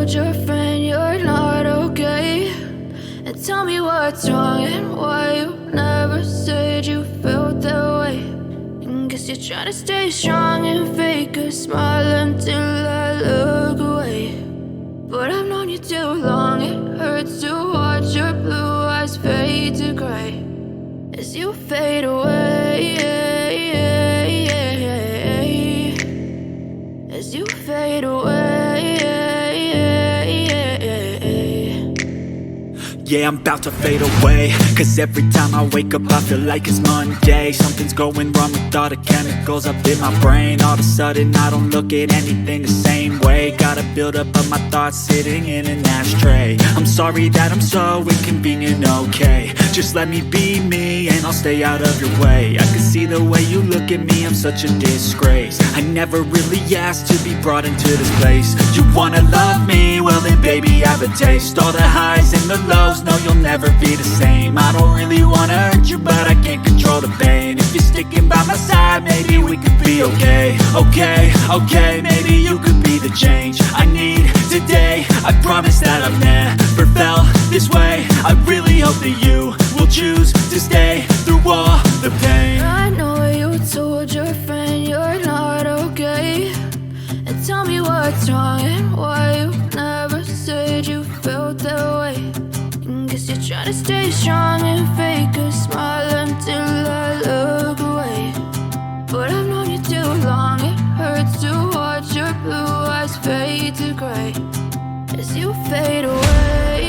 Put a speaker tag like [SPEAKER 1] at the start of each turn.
[SPEAKER 1] told your friend you're not okay? And tell me what's wrong and why you never said you felt that way. And guess you're trying to stay strong and fake a smile until I look away. But I've known you too long, it hurts to watch your blue eyes fade to gray as you fade away, as you fade away.
[SPEAKER 2] Yeah, I'm about to fade away, cause every time I wake up I feel like it's Monday. Something's going wrong with all the chemicals up in my brain. All of a sudden I don't look at anything the same way. Got a buildup of my thoughts sitting in an ashtray. I'm sorry that I'm so inconvenient, okay? Just let me be me and I'll stay out of your way. I can see the way you look at me, I'm such a disgrace. I never really asked to be brought into this place. You wanna love me? Well then baby I have a taste. All the highs and the lows, no, you'll never be the same. I don't really wanna hurt you, but I can't control the pain. If you're sticking by my side, maybe we could be okay. Okay, maybe you could be the change I need today. I promise that I've never felt this way. I really hope that you will choose to stay through all the pain.
[SPEAKER 1] I know you told your friend you're not okay. And tell me what's wrong and why you never said you felt that way. Guess you're trying to stay strong and fake a smile until I look away. But I've known you too long, it hurts to watch your blue eyes fade to gray as you fade away.